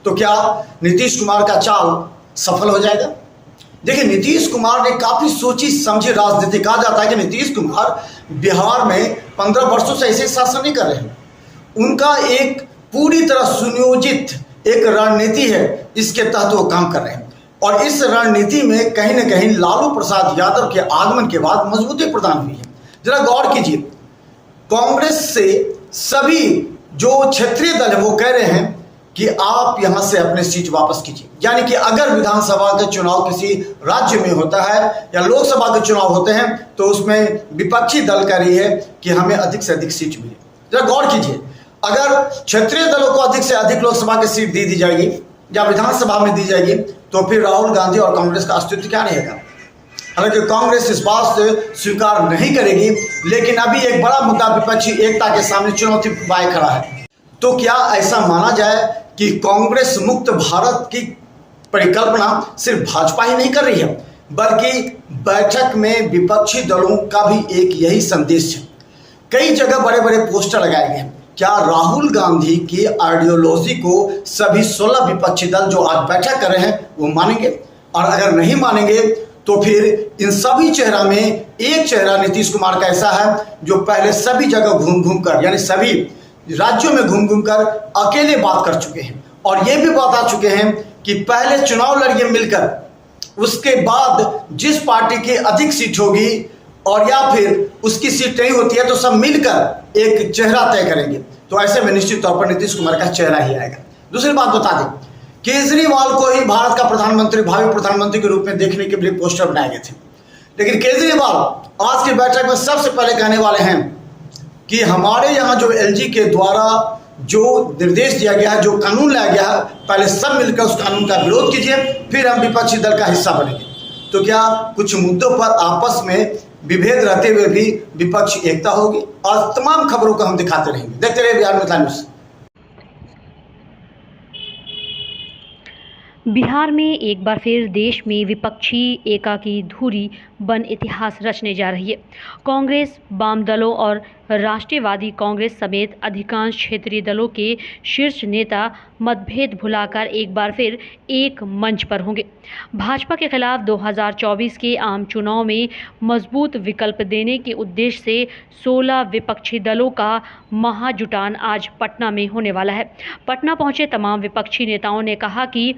तो क्या नीतीश कुमार का चाल सफल हो जाएगा? देखिए, नीतीश कुमार ने काफी सोची समझी राजनीति। कहा जाता है कि नीतीश कुमार बिहार में 15 वर्षों से ऐसे शासन नहीं कर रहे हैं। उनका एक पूरी तरह सुनियोजित एक रणनीति है, इसके तहत वो काम कर रहे हैं। और इस रणनीति में कहीं ना कहीं लालू प्रसाद यादव के आगमन के बाद मजबूती प्रदान हुई है। जरा गौर कीजिए, कांग्रेस से सभी जो क्षेत्रीय दल है वो कह रहे हैं कि आप यहां से अपने सीट वापस कीजिए। यानी कि अगर विधानसभा का चुनाव किसी राज्य में होता है या लोकसभा के चुनाव होते हैं तो उसमें विपक्षी दल कह रही है कि हमें अधिक से अधिक सीट मिले। जरा गौर कीजिए, अगर क्षेत्रीय दलों को अधिक से अधिक लोकसभा की सीट दी जाएगी या विधानसभा में दी जाएगी तो फिर राहुल गांधी और कांग्रेस का अस्तित्व क्या रहेगा? हालांकि कांग्रेस इस बात से स्वीकार नहीं करेगी, लेकिन अभी एक बड़ा मुद्दा विपक्षी एकता के सामने चुनौती पाए खड़ा है। तो क्या ऐसा माना जाए कि कांग्रेस मुक्त भारत की परिकल्पना सिर्फ भाजपा ही नहीं कर रही है, बल्कि बैठक में विपक्षी दलों का भी एक यही संदेश है। कई जगह बड़े बड़े पोस्टर लगाए गए। क्या राहुल गांधी की आइडियोलॉजी को सभी 16 विपक्षी दल जो आज बैठक कर रहे हैं वो मानेंगे? और अगर नहीं मानेंगे तो फिर इन सभी चेहरा में एक चेहरा नीतीश कुमार का ऐसा है जो पहले सभी जगह घूम घूम कर, यानी सभी राज्यों में घूम घूम कर अकेले बात कर चुके हैं और ये भी बता चुके हैं कि पहले चुनाव लड़िए मिलकर, उसके बाद जिस पार्टी की अधिक सीट होगी और या फिर उसकी सीट नहीं होती है तो सब मिलकर एक चेहरा तय करेंगे। तो ऐसे में निश्चित तौर पर नीतीश कुमार का चेहरा ही आएगा। दूसरी बात बता दें, केजरीवाल को ही भारत का प्रधानमंत्री, भावी प्रधानमंत्री के रूप में देखने के लिए पोस्टर बनाए गए थे, लेकिन केजरीवाल आज की बैठक में सबसे पहले कहने वाले हैं कि हमारे यहाँ जो एलजी के द्वारा जो निर्देश दिया गया है, जो कानून लाया गया है, पहले सब मिलकर उस कानून का विरोध कीजिए, फिर हम विपक्षी दल का हिस्सा बनेंगे। तो क्या कुछ मुद्दों पर आपस में विभेद रहते हुए भी विपक्षी एकता होगी? और तमाम खबरों को हम दिखाते रहेंगे। देखते रहिए बिहार मिथिला न्यूज़। बिहार में एक बार फिर देश में विपक्षी एकाकी धुरी बन इतिहास रचने जा रही है। कांग्रेस, वाम दलों और राष्ट्रवादी कांग्रेस समेत अधिकांश क्षेत्रीय दलों के शीर्ष नेता मतभेद भुलाकर एक बार फिर एक मंच पर होंगे। भाजपा के खिलाफ 2024 के आम चुनाव में मजबूत विकल्प देने के उद्देश्य से 16 विपक्षी दलों का महाजुटान आज पटना में होने वाला है। पटना पहुंचे तमाम विपक्षी नेताओं ने कहा कि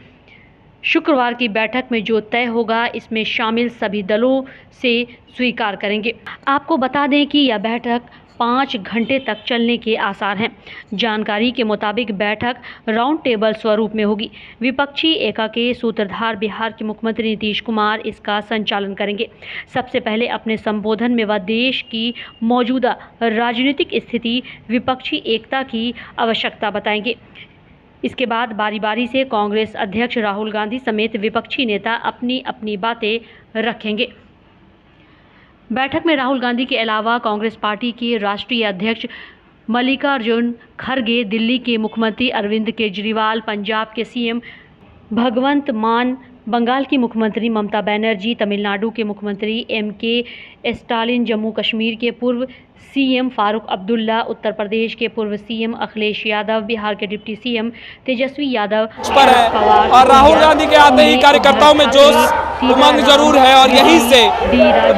शुक्रवार की बैठक में जो तय होगा इसमें शामिल सभी दलों से स्वीकार करेंगे। आपको बता दें कि यह बैठक 5 घंटे तक चलने के आसार हैं। जानकारी के मुताबिक बैठक राउंड टेबल स्वरूप में होगी। विपक्षी एका के सूत्रधार बिहार के मुख्यमंत्री नीतीश कुमार इसका संचालन करेंगे। सबसे पहले अपने संबोधन में वह देश की मौजूदा राजनीतिक स्थिति, विपक्षी एकता की आवश्यकता बताएंगे। इसके बाद बारी बारी से कांग्रेस अध्यक्ष राहुल गांधी समेत विपक्षी नेता अपनी अपनी बातें रखेंगे। बैठक में राहुल गांधी के अलावा कांग्रेस पार्टी के राष्ट्रीय अध्यक्ष मल्लिकार्जुन खड़गे, दिल्ली के मुख्यमंत्री अरविंद केजरीवाल, पंजाब के सीएम भगवंत मान, बंगाल की मुख्यमंत्री ममता बनर्जी, तमिलनाडु के मुख्यमंत्री एम.के. स्टालिन, जम्मू कश्मीर के पूर्व सीएम फारूक अब्दुल्ला, उत्तर प्रदेश के पूर्व सीएम अखिलेश यादव, बिहार के डिप्टी सीएम तेजस्वी यादव पर है। और राहुल गांधी के आते ही कार्यकर्ताओं में जोश उमंग जरूर है और यहीं से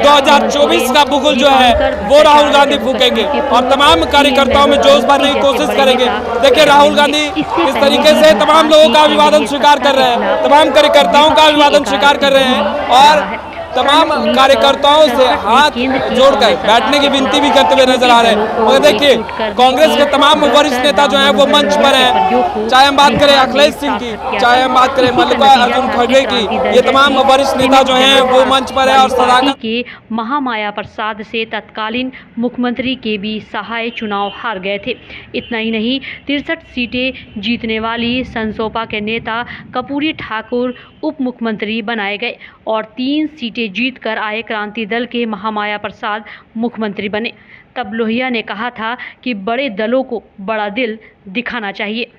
2024 का बुगुल जो है वो राहुल गांधी फूकेंगे और तमाम कार्यकर्ताओं में जोश भरने की कोशिश करेंगे। देखिए राहुल गांधी किस तरीके से तमाम लोगों का अभिवादन स्वीकार कर रहे हैं, तमाम कार्यकर्ताओं का अभिवादन स्वीकार कर रहे हैं और तमाम कार्यकर्ताओं से हाथ जोड़कर बैठने की विनती भी करते हुए नजर आ रहे हैं। मगर देखिए कांग्रेस के तमाम वरिष्ठ नेता जो हैं वो मंच पर हैं, चाहे हम बात करें अखिलेश सिंह की, चाहे हम बात करें मल्लिकार्जुन खड़गे की, ये तमाम वरिष्ठ नेता जो हैं वो मंच पर है। और सदाकत के महामाया प्रसाद से तत्कालीन मुख्यमंत्री के भी सहाय चुनाव हार गए थे। इतना ही नहीं, 63 सीटें जीतने वाली संसोपा के नेता कर्पूरी ठाकुर उप मुख्यमंत्री बनाए गए और 3 सीटें जीतकर आए क्रांति दल के महामाया प्रसाद मुख्यमंत्री बने। तब लोहिया ने कहा था कि बड़े दलों को बड़ा दिल दिखाना चाहिए।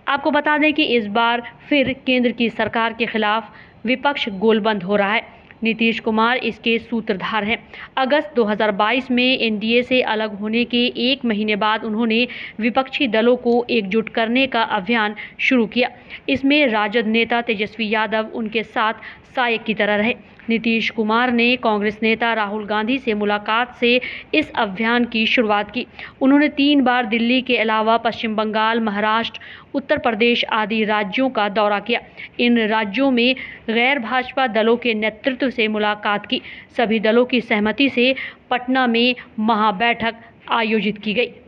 आपको बता दें कि इस बार फिर केंद्र की सरकार के खिलाफ विपक्ष गोलबंद हो रहा है। नीतीश कुमार इसके सूत्रधार हैं। अगस्त 2022 में एनडीए से अलग होने के 1 महीने बाद उन्होंने विपक्षी दलों को एकजुट करने का अभियान शुरू किया। इसमें राजद नेता तेजस्वी यादव उनके साथ सहायक की तरह रहे। नीतीश कुमार ने कांग्रेस नेता राहुल गांधी से मुलाकात से इस अभियान की शुरुआत की। उन्होंने 3 बार दिल्ली के अलावा पश्चिम बंगाल, महाराष्ट्र, उत्तर प्रदेश आदि राज्यों का दौरा किया। इन राज्यों में गैर भाजपा दलों के नेतृत्व से मुलाकात की। सभी दलों की सहमति से पटना में महाबैठक आयोजित की गई।